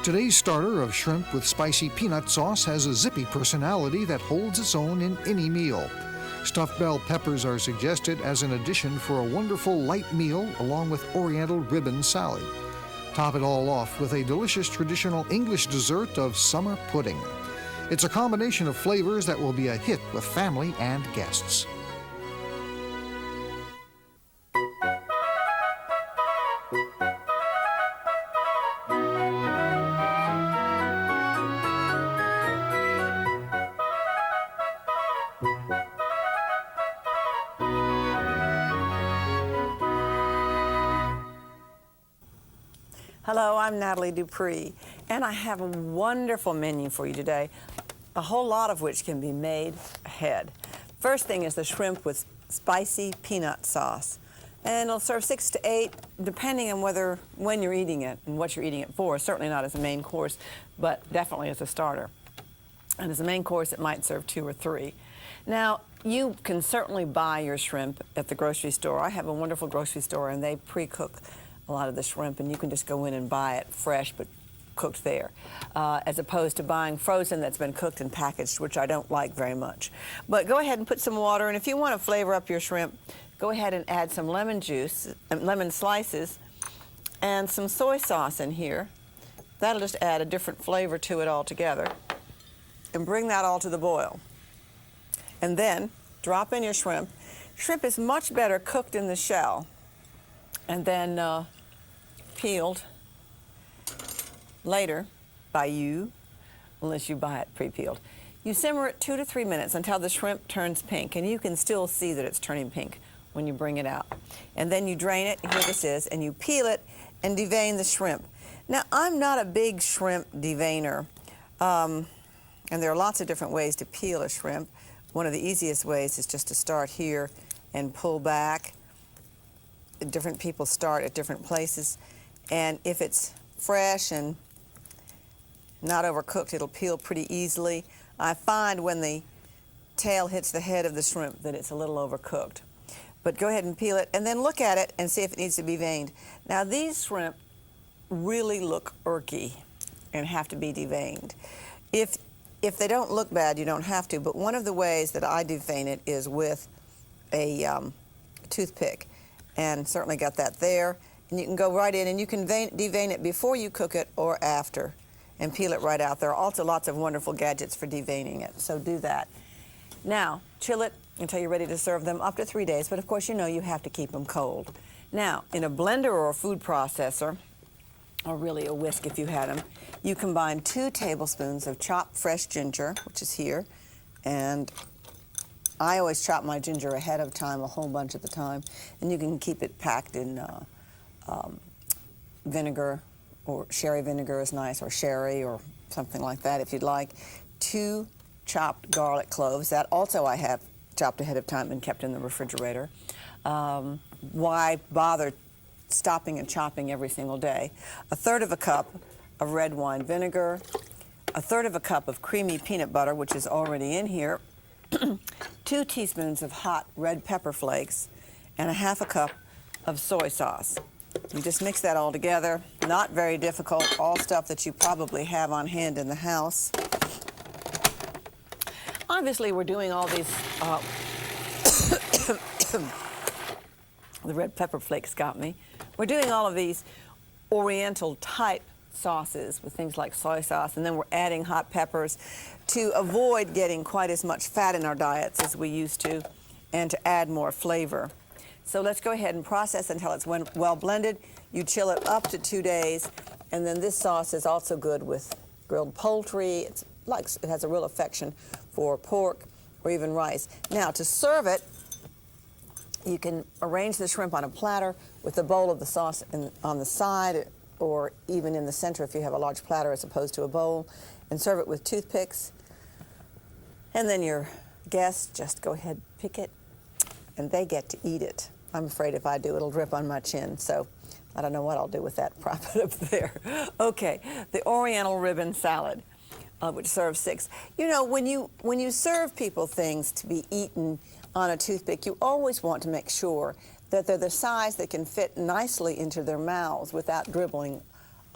Today's starter of shrimp with spicy peanut sauce has a zippy personality that holds its own in any meal. Stuffed bell peppers are suggested as an addition for a wonderful light meal along with Oriental ribbon salad. Top it all off with a delicious traditional English dessert of summer pudding. It's a combination of flavors that will be a hit with family and guests. Hello, I'm Nathalie Dupree, and I have a wonderful menu for you today, a whole lot of which can be made ahead. First thing is the shrimp with spicy peanut sauce, and it'll serve 6 to 8, depending on when you're eating it and what you're eating it for. Certainly not as a main course, but definitely as a starter. And as a main course, it might serve 2 or 3. Now, you can certainly buy your shrimp at the grocery store. I have a wonderful grocery store, and they pre-cook a lot of the shrimp, and you can just go in and buy it fresh but cooked there, as opposed to buying frozen that's been cooked and packaged, which I don't like very much. But go ahead and put some water, and if you want to flavor up your shrimp, go ahead and add some lemon juice, lemon slices, and some soy sauce in here. That'll just add a different flavor to it altogether, and bring that all to the boil. And then drop in your shrimp. Shrimp is much better cooked in the shell and then peeled later by you, unless you buy it pre-peeled. You simmer it 2 to 3 minutes until the shrimp turns pink, and you can still see that it's turning pink when you bring it out. And then you drain it, here this is, and you peel it and devein the shrimp. Now, I'm not a big shrimp deveiner, and there are lots of different ways to peel a shrimp. One of the easiest ways is just to start here and pull back. Different people start at different places, and if it's fresh and not overcooked, it'll peel pretty easily. I find when the tail hits the head of the shrimp that it's a little overcooked. But go ahead and peel it, and then look at it and see if it needs to be veined. Now, these shrimp really look earky and have to be deveined. If they don't look bad, you don't have to, but one of the ways that I devein it is with a toothpick. And certainly got that there. And you can go right in, and you can devein it before you cook it or after and peel it right out. There are also lots of wonderful gadgets for deveining it, so do that. Now, chill it until you're ready to serve them, up to 3 days, but of course you know you have to keep them cold. Now, in a blender or a food processor, or really a whisk if you had them, you combine 2 tablespoons of chopped fresh ginger, which is here, and I always chop my ginger ahead of time, a whole bunch at the time, and you can keep it packed in vinegar, or sherry vinegar is nice, or sherry, or something like that if you'd like. 2 chopped garlic cloves, that also I have chopped ahead of time and kept in the refrigerator. Why bother stopping and chopping every single day? 1/3 of a cup of red wine vinegar, 1/3 of a cup of creamy peanut butter, which is already in here, 2 teaspoons of hot red pepper flakes, and 1/2 cup of soy sauce. You just mix that all together. Not very difficult, all stuff that you probably have on hand in the house. Obviously, we're doing all these, the red pepper flakes got me. We're doing all of these Oriental type sauces with things like soy sauce, and then we're adding hot peppers to avoid getting quite as much fat in our diets as we used to, and to add more flavor. So let's go ahead and process until it's well blended. You chill it up to 2 days, and then this sauce is also good with grilled poultry. It has a real affection for pork or even rice. Now, to serve it, you can arrange the shrimp on a platter with a bowl of the sauce on the side, or even in the center if you have a large platter as opposed to a bowl, and serve it with toothpicks. And then your guests just go ahead, pick it, and they get to eat it. I'm afraid if I do, it'll drip on my chin, so I don't know what I'll do with that. Prop it up there. Okay, the Oriental ribbon salad, which serves 6. You know, when you serve people things to be eaten on a toothpick, you always want to make sure that they're the size that can fit nicely into their mouths without dribbling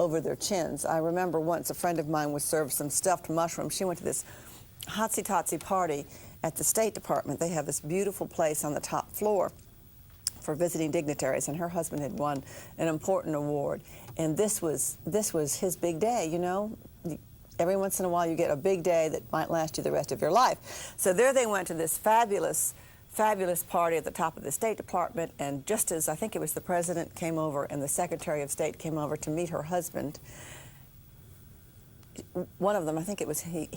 over their chins. I remember once a friend of mine was served some stuffed mushrooms. She went to this hotsy-totsy party at the State Department. They have this beautiful place on the top floor for visiting dignitaries, and her husband had won an important award. And this was his big day, you know. Every once in a while you get a big day that might last you the rest of your life. So there they went to this fabulous party at the top of the State Department, and just as I think it was the President came over and the Secretary of State came over to meet her husband, one of them, I think it was he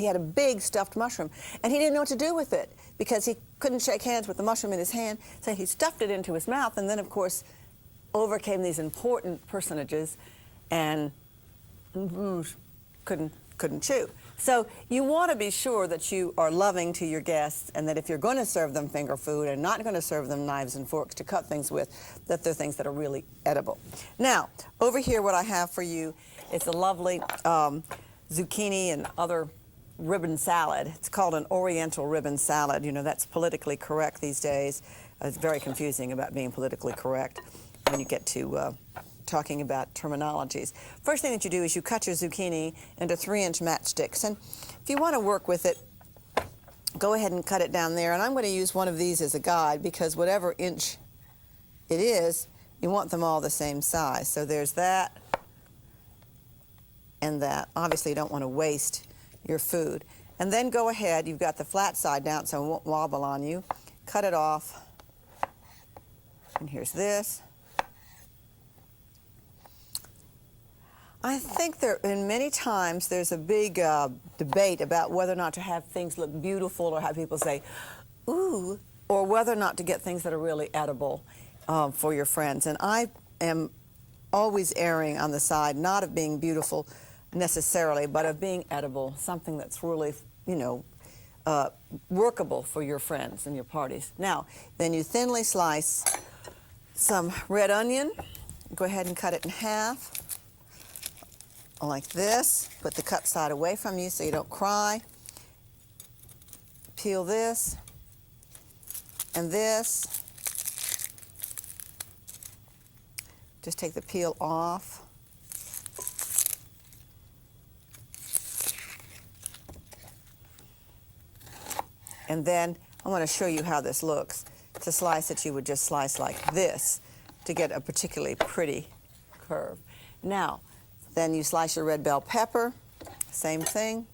had a big stuffed mushroom, and he didn't know what to do with it because he couldn't shake hands with the mushroom in his hand, so he stuffed it into his mouth, and then of course over came these important personages and couldn't chew. So you want to be sure that you are loving to your guests, and that if you're going to serve them finger food and not going to serve them knives and forks to cut things with, that they're things that are really edible. Now, over here what I have for you is a lovely zucchini and other ribbon salad. It's called an Oriental ribbon salad. You know, that's politically correct these days. It's very confusing about being politically correct when you get to talking about terminologies. First thing that you do is you cut your zucchini into 3-inch matchsticks, and if you want to work with it, go ahead and cut it down there. And I'm going to use one of these as a guide because whatever inch it is, you want them all the same size. So there's that and that. Obviously you don't want to waste your food. And then go ahead, you've got the flat side down so it won't wobble on you. Cut it off. And here's this. I think many times there's a big debate about whether or not to have things look beautiful or have people say, ooh, or whether or not to get things that are really edible for your friends. And I am always erring on the side not of being beautiful necessarily, but of being edible, something that's really, you know, workable for your friends and your parties. Now, then you thinly slice some red onion. Go ahead and cut it in half. Like this. Put the cut side away from you so you don't cry. Peel this and this. Just take the peel off. And then I want to show you how this looks. To slice it, you would just slice like this to get a particularly pretty curve. Now, then you slice your red bell pepper, same thing.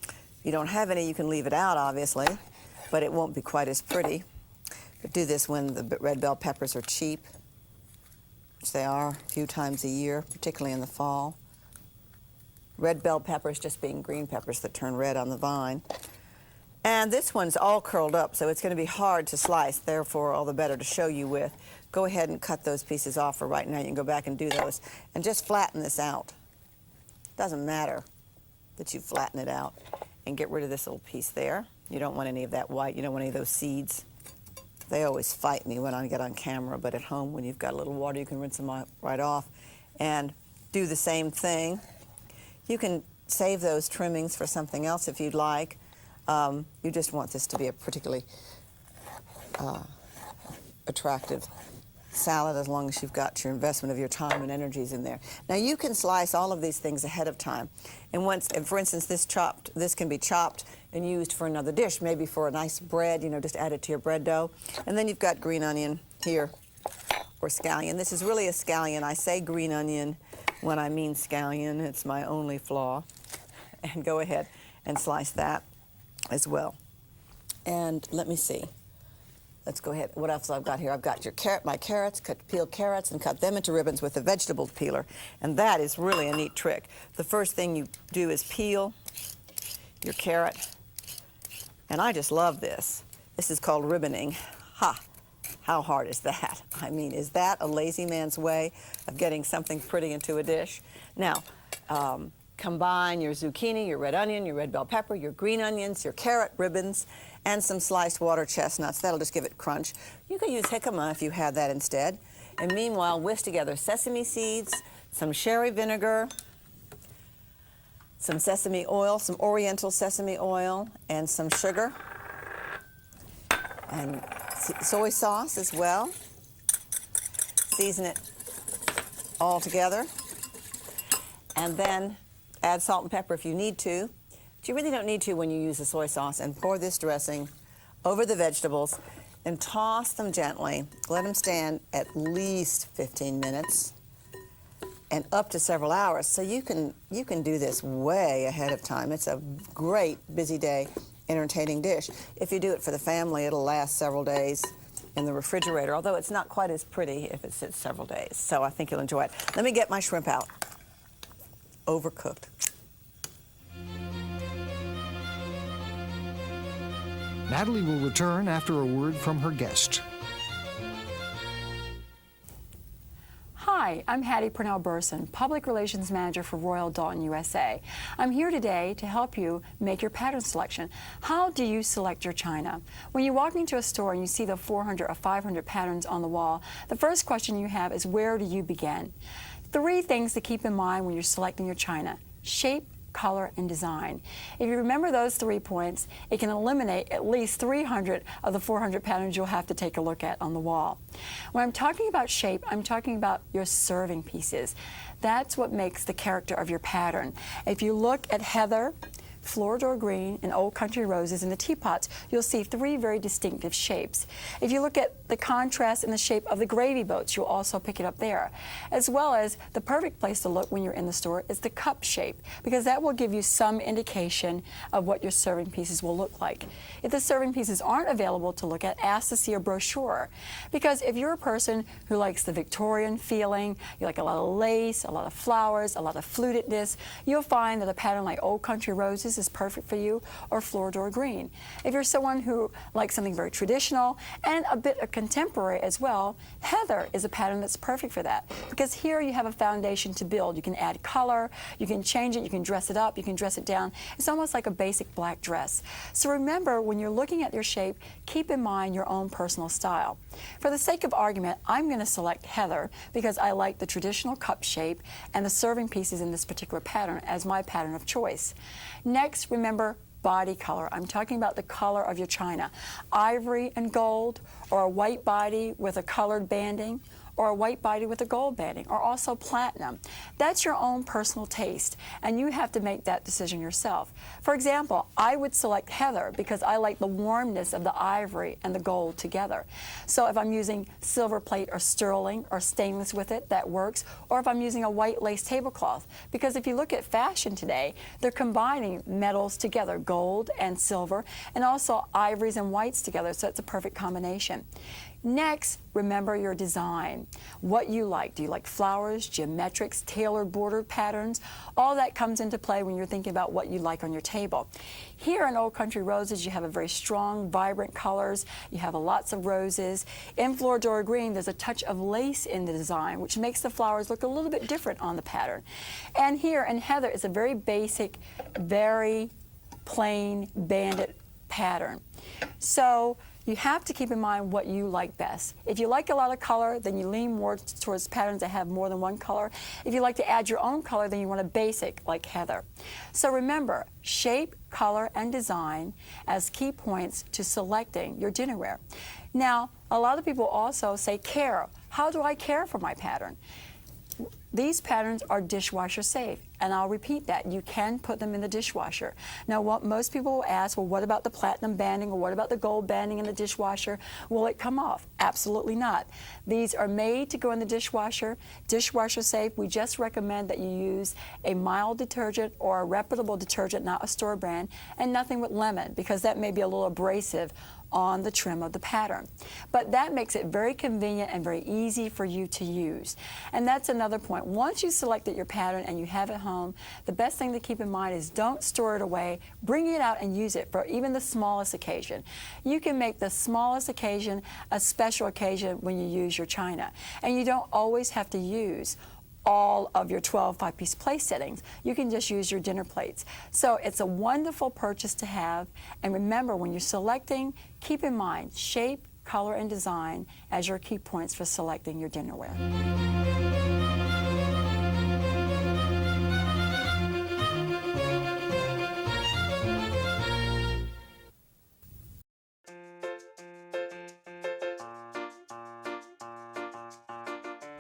If you don't have any, you can leave it out, obviously, but it won't be quite as pretty. But do this when the red bell peppers are cheap, which they are a few times a year, particularly in the fall. Red bell peppers just being green peppers that turn red on the vine. And this one's all curled up, so it's going to be hard to slice, therefore all the better to show you with. Go ahead and cut those pieces off for right now. You can go back and do those. And just flatten this out. Doesn't matter that you flatten it out. And get rid of this little piece there. You don't want any of that white. You don't want any of those seeds. They always fight me when I get on camera, but at home when you've got a little water, you can rinse them right off. And do the same thing. You can save those trimmings for something else if you'd like. You just want this to be a particularly attractive salad as long as you've got your investment of your time and energies in there. Now you can slice all of these things ahead of time. And for instance, this can be chopped and used for another dish, maybe for a nice bread, you know, just add it to your bread dough. And then you've got green onion here, or scallion. This is really a scallion. I say green onion when I mean scallion. It's my only flaw. And go ahead and slice that as well. And let me see. Let's go ahead. What else I've got here? I've got my carrots, peeled carrots, and cut them into ribbons with a vegetable peeler. And that is really a neat trick. The first thing you do is peel your carrot. And I just love this. This is called ribboning. Ha! How hard is that? I mean, is that a lazy man's way of getting something pretty into a dish? Now, combine your zucchini, your red onion, your red bell pepper, your green onions, your carrot ribbons, and some sliced water chestnuts. That'll just give it crunch. You could use jicama if you had that instead. And meanwhile, whisk together sesame seeds, some sherry vinegar, some sesame oil, some Oriental sesame oil, and some sugar, and soy sauce as well. Season it all together. And then add salt and pepper if you need to. But you really don't need to when you use the soy sauce. And pour this dressing over the vegetables and toss them gently. Let them stand at least 15 minutes and up to several hours. So you can do this way ahead of time. It's a great, busy day, entertaining dish. If you do it for the family, it'll last several days in the refrigerator, although it's not quite as pretty if it sits several days. So I think you'll enjoy it. Let me get my shrimp out. Overcooked. Nathalie will return after a word from her guest. Hi, I'm Hattie Purnell-Burson, Public Relations Manager for Royal Dalton USA. I'm here today to help you make your pattern selection. How do you select your china? When you walk into a store and you see the 400 or 500 patterns on the wall, the first question you have is, where do you begin? 3 things to keep in mind when you're selecting your china: shape, color, and design. If you remember those 3 points, it can eliminate at least 300 of the 400 patterns you'll have to take a look at on the wall. When I'm talking about shape, I'm talking about your serving pieces. That's what makes the character of your pattern. If you look at heather, Floridor green, and old country roses in the teapots, you'll see 3 very distinctive shapes. If you look at the contrast in the shape of the gravy boats, you'll also pick it up there. As well as the perfect place to look when you're in the store is the cup shape, because that will give you some indication of what your serving pieces will look like. If the serving pieces aren't available to look at, ask to see a brochure. Because if you're a person who likes the Victorian feeling, you like a lot of lace, a lot of flowers, a lot of flutedness, you'll find that a pattern like old country roses is perfect for you, or Floridor green. If you're someone who likes something very traditional and a bit of contemporary as well, heather is a pattern that's perfect for that, because here you have a foundation to build. You can add color, you can change it, you can dress it up, you can dress it down. It's almost like a basic black dress. So remember, when you're looking at your shape, keep in mind your own personal style. For the sake of argument, I'm going to select heather because I like the traditional cup shape and the serving pieces in this particular pattern as my pattern of choice. Next, remember body color. I'm talking about the color of your china. Ivory and gold, or a white body with a colored banding, or a white body with a gold banding, or also platinum. That's your own personal taste, and you have to make that decision yourself. For example, I would select heather because I like the warmness of the ivory and the gold together. So if I'm using silver plate or sterling or stainless with it, that works. Or if I'm using a white lace tablecloth, because if you look at fashion today, they're combining metals together, gold and silver, and also ivories and whites together, so it's a perfect combination. Next, remember your design. What you like. Do you like flowers, geometrics, tailored bordered patterns? All that comes into play when you're thinking about what you like on your table. Here in Old Country Roses, you have a very strong, vibrant colors. You have lots of roses. In Floridor green, there's a touch of lace in the design, which makes the flowers look a little bit different on the pattern. And here in heather, it's a very basic, very plain banded pattern. So you have to keep in mind what you like best. If you like a lot of color, then you lean more towards patterns that have more than one color. If you like to add your own color, then you want a basic like heather. So remember, shape, color, and design as key points to selecting your dinnerware. Now, a lot of people also say care. How do I care for my pattern? These patterns are dishwasher safe, and I'll repeat that. You can put them in the dishwasher. Now, what most people will ask, well, what about the platinum banding, or what about the gold banding in the dishwasher? Will it come off? Absolutely not. These are made to go in the dishwasher safe. We just recommend that you use a mild detergent or a reputable detergent, not a store brand, and nothing with lemon, because that may be a little abrasive on the trim of the pattern. But that makes it very convenient and very easy for you to use. And that's another point. Once you selected your pattern and you have it home, the best thing to keep in mind is don't store it away. Bring it out and use it for even the smallest occasion. You can make the smallest occasion a special occasion when you use your china. And you don't always have to use all of your 12 5-piece place settings. You can just use your dinner plates. So it's a wonderful purchase to have. And remember, when you're selecting, keep in mind shape, color, and design as your key points for selecting your dinnerware.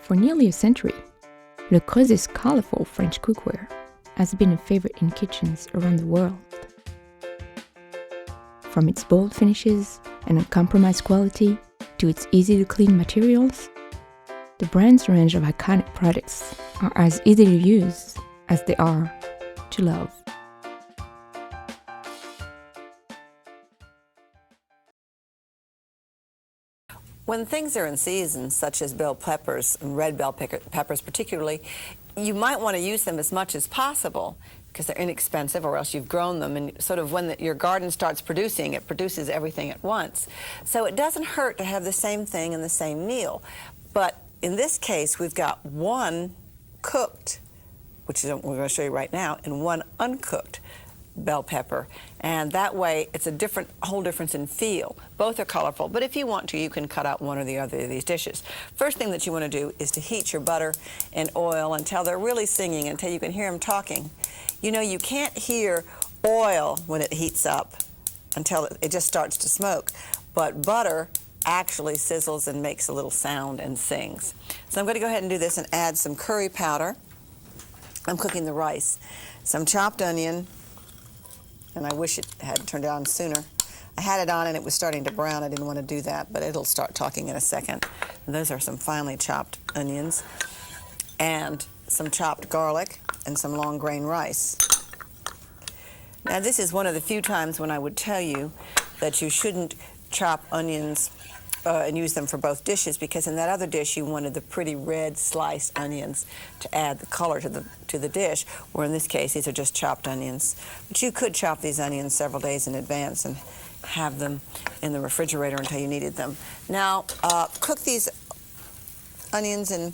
For nearly a century, Le Creuset's colorful French cookware has been a favorite in kitchens around the world. From its bold finishes and uncompromised quality to its easy-to-clean materials, the brand's range of iconic products are as easy to use as they are to love. When things are in season, such as bell peppers and red bell peppers particularly, you might want to use them as much as possible because they're inexpensive, or else you've grown them, and sort of when your garden starts producing, it produces everything at once. So it doesn't hurt to have the same thing in the same meal. But in this case, we've got one cooked, which is what we're going to show you right now, and one uncooked bell pepper, and that way it's a whole difference in feel. Both are colorful, but if you want to, you can cut out one or the other of these dishes. First thing that you want to do is to heat your butter and oil until they're really singing, until you can hear them talking. You know, you can't hear oil when it heats up until it just starts to smoke, but butter actually sizzles and makes a little sound and sings. So I'm going to go ahead and do this and add some curry powder. I'm cooking the rice, some chopped onion, and I wish it had turned on sooner. I had it on and it was starting to brown. I didn't want to do that, but it'll start talking in a second. And those are some finely chopped onions and some chopped garlic and some long grain rice. Now this is one of the few times when I would tell you that you shouldn't chop onions and use them for both dishes, because in that other dish you wanted the pretty red sliced onions to add the color to the dish, where in this case these are just chopped onions. But you could chop these onions several days in advance and have them in the refrigerator until you needed them. Now cook these onions and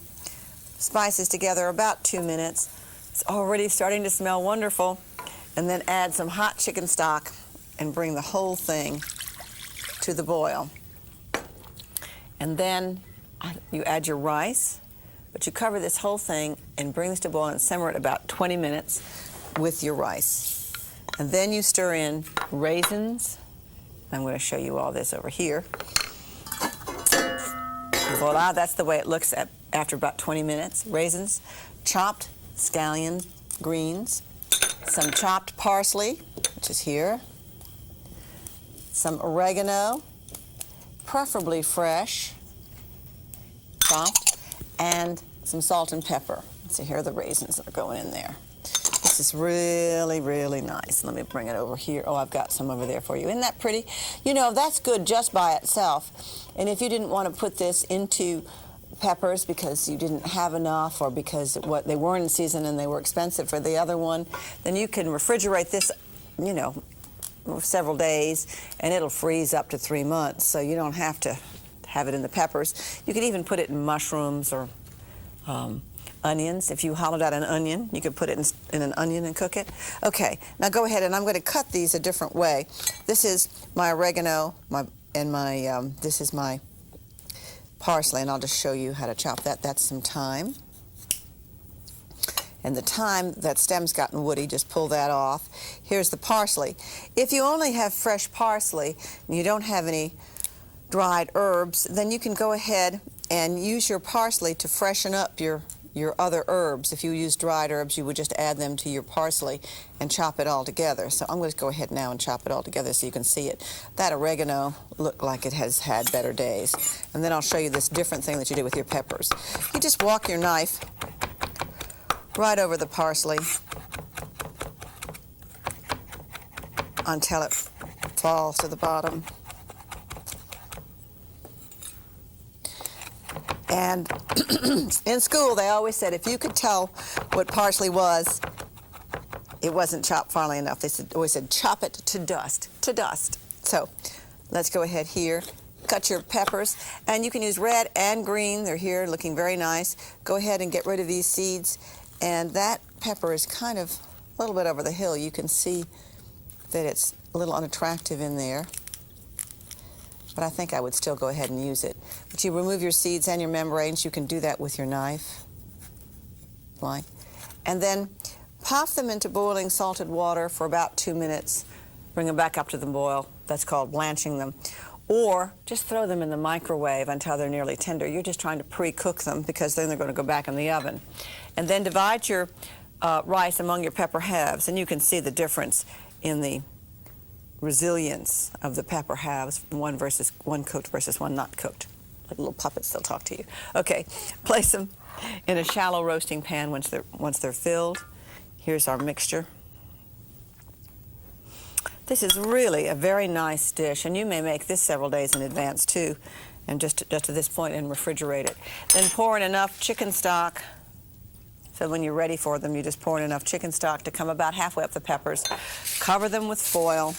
spices together about 2 minutes. It's already starting to smell wonderful. And then add some hot chicken stock and bring the whole thing to the boil. And then you add your rice, but you cover this whole thing and bring this to boil and simmer it about 20 minutes with your rice. And then you stir in raisins. I'm going to show you all this over here. Voila, that's the way it looks after about 20 minutes. Raisins, chopped scallion greens, some chopped parsley, which is here, some oregano, preferably fresh, chopped, and some salt and pepper. So here are the raisins that are going in there. This is really, really nice. Let me bring it over here. Oh, I've got some over there for you. Isn't that pretty? You know, that's good just by itself. And if you didn't want to put this into peppers because you didn't have enough, or because they weren't in season and they were expensive for the other one, then you can refrigerate this, you know, several days, and it'll freeze up to 3 months, so you don't have to have it in the peppers. You could even put it in mushrooms or onions. If you hollowed out an onion, you could put it in an onion and cook it. Okay, now go ahead, and I'm going to cut these a different way. This is my oregano, this is my parsley, and I'll just show you how to chop that. That's some thyme. And the thyme, that stem's gotten woody, just pull that off. Here's the parsley. If you only have fresh parsley and you don't have any dried herbs, then you can go ahead and use your parsley to freshen up your other herbs. If you use dried herbs, you would just add them to your parsley and chop it all together. So I'm going to go ahead now and chop it all together so you can see it. That oregano looked like it has had better days. And then I'll show you this different thing that you do with your peppers. You just walk your knife right over the parsley until it falls to the bottom. And in school, they always said if you could tell what parsley was, it wasn't chopped finely enough. They always said, chop it to dust, to dust. So let's go ahead here. Cut your peppers, and you can use red and green. They're here looking very nice. Go ahead and get rid of these seeds. And that pepper is kind of a little bit over the hill. You can see that it's a little unattractive in there, but I think I would still go ahead and use it. But you remove your seeds and your membranes. You can do that with your knife, like, and then pop them into boiling salted water for about 2 minutes. Bring them back up to the boil. That's called blanching them. Or just throw them in the microwave until they're nearly tender. You're just trying to pre-cook them, because then they're going to go back in the oven. And then divide your rice among your pepper halves, and you can see the difference in the resilience of the pepper halves, one cooked versus one not cooked. Like little puppets, they'll talk to you. Okay, place them in a shallow roasting pan once they're filled. Here's our mixture. This is really a very nice dish, and you may make this several days in advance too, and just to this point and refrigerate it. Then pour in enough chicken stock. So when you're ready for them, you just pour in enough chicken stock to come about halfway up the peppers. Cover them with foil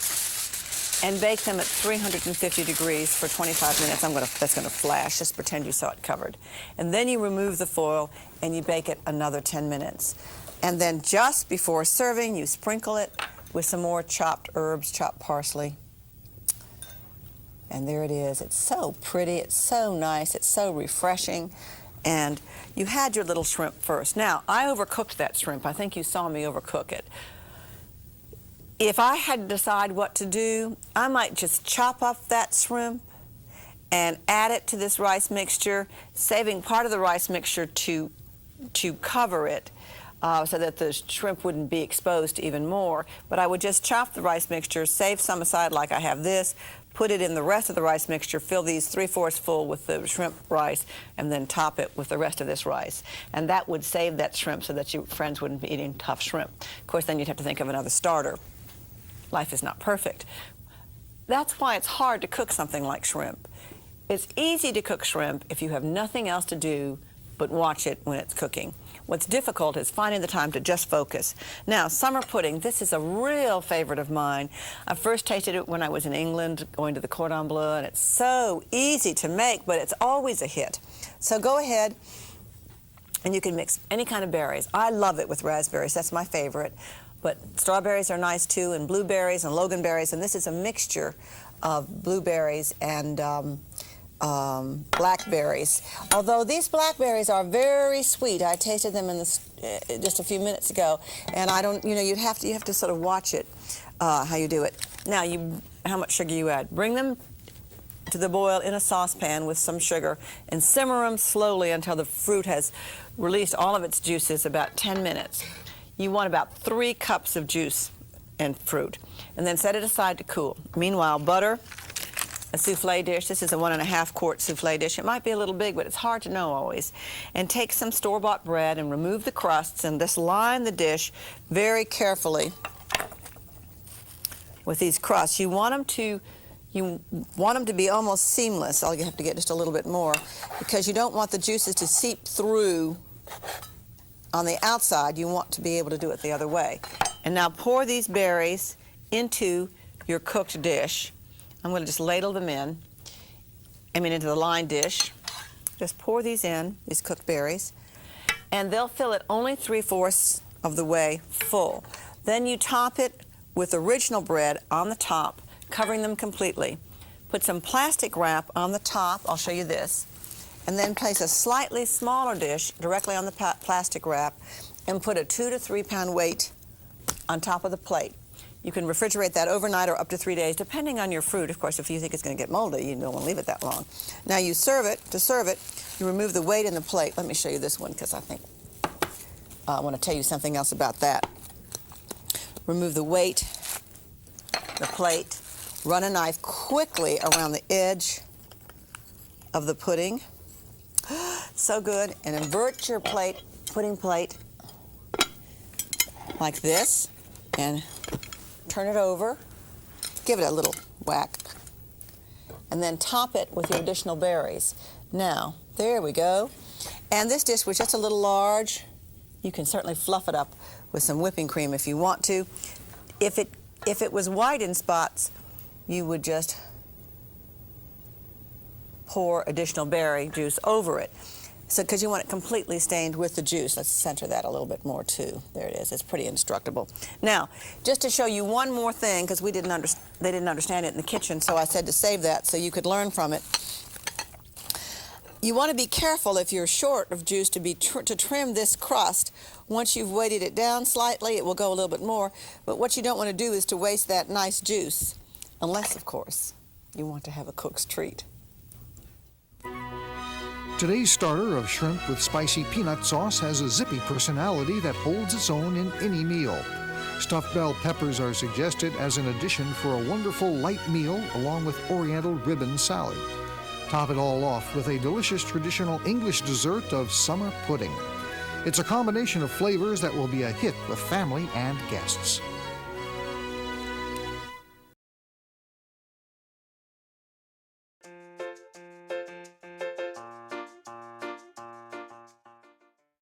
and bake them at 350 degrees for 25 minutes. That's gonna flash, just pretend you saw it covered. And then you remove the foil and you bake it another 10 minutes. And then just before serving, you sprinkle it with some more chopped herbs, chopped parsley. And there it is. It's so pretty, it's so nice, it's so refreshing. And you had your little shrimp first. Now, I overcooked that shrimp. I think you saw me overcook it. If I had to decide what to do, I might just chop up that shrimp and add it to this rice mixture, saving part of the rice mixture to cover it so that the shrimp wouldn't be exposed even more. But I would just chop the rice mixture, save some aside like I have this, put it in the rest of the rice mixture, fill these 3/4 full with the shrimp rice, and then top it with the rest of this rice. And that would save that shrimp so that your friends wouldn't be eating tough shrimp. Of course, then you'd have to think of another starter. Life is not perfect. That's why it's hard to cook something like shrimp. It's easy to cook shrimp if you have nothing else to do but watch it when it's cooking. What's difficult is finding the time to just focus. Now, summer pudding, this is a real favorite of mine. I first tasted it when I was in England, going to the Cordon Bleu, and it's so easy to make, but it's always a hit. So go ahead, and you can mix any kind of berries. I love it with raspberries, that's my favorite. But strawberries are nice too, and blueberries and loganberries, and this is a mixture of blueberries and blackberries. Although these blackberries are very sweet. I tasted them in just a few minutes ago, and I don't, you have to sort of watch it, how you do it. Now, how much sugar you add. Bring them to the boil in a saucepan with some sugar and simmer them slowly until the fruit has released all of its juices, about 10 minutes. You want about 3 cups of juice and fruit, and then set it aside to cool. Meanwhile, butter a souffle dish. This is a 1.5 quart souffle dish. It might be a little big, but it's hard to know always. And take some store-bought bread and remove the crusts and just line the dish very carefully with these crusts. You want them to be almost seamless. All you have to get just a little bit more, because you don't want the juices to seep through on the outside. You want to be able to do it the other way. And now pour these berries into your cooked dish. I'm going to just ladle them into the lined dish. Just pour these in, these cooked berries, and they'll fill it only 3/4 of the way full. Then you top it with original bread on the top, covering them completely. Put some plastic wrap on the top, I'll show you this, and then place a slightly smaller dish directly on the plastic wrap and put a 2 to 3 pound weight on top of the plate. You can refrigerate that overnight or up to 3 days, depending on your fruit. Of course, if you think it's going to get moldy, you don't want to leave it that long. Now you serve it. To serve it, you remove the weight in the plate. Let me show you this one, because I think I want to tell you something else about that. Remove the weight, the plate, run a knife quickly around the edge of the pudding. So good. And invert your plate, pudding plate, like this, and turn it over, give it a little whack, and then top it with your additional berries. Now, there we go. And this dish was just a little large. You can certainly fluff it up with some whipping cream if you want to. If it was white in spots, you would just pour additional berry juice over it. So, because you want it completely stained with the juice. Let's center that a little bit more too. There it is. It's pretty indestructible. Now, just to show you one more thing, because they didn't understand it in the kitchen, so I said to save that so you could learn from it. You want to be careful if you're short of juice to trim this crust. Once you've weighted it down slightly, it will go a little bit more. But what you don't want to do is to waste that nice juice, unless, of course, you want to have a cook's treat. Today's starter of shrimp with spicy peanut sauce has a zippy personality that holds its own in any meal. Stuffed bell peppers are suggested as an addition for a wonderful light meal along with Oriental ribbon salad. Top it all off with a delicious traditional English dessert of summer pudding. It's a combination of flavors that will be a hit with family and guests.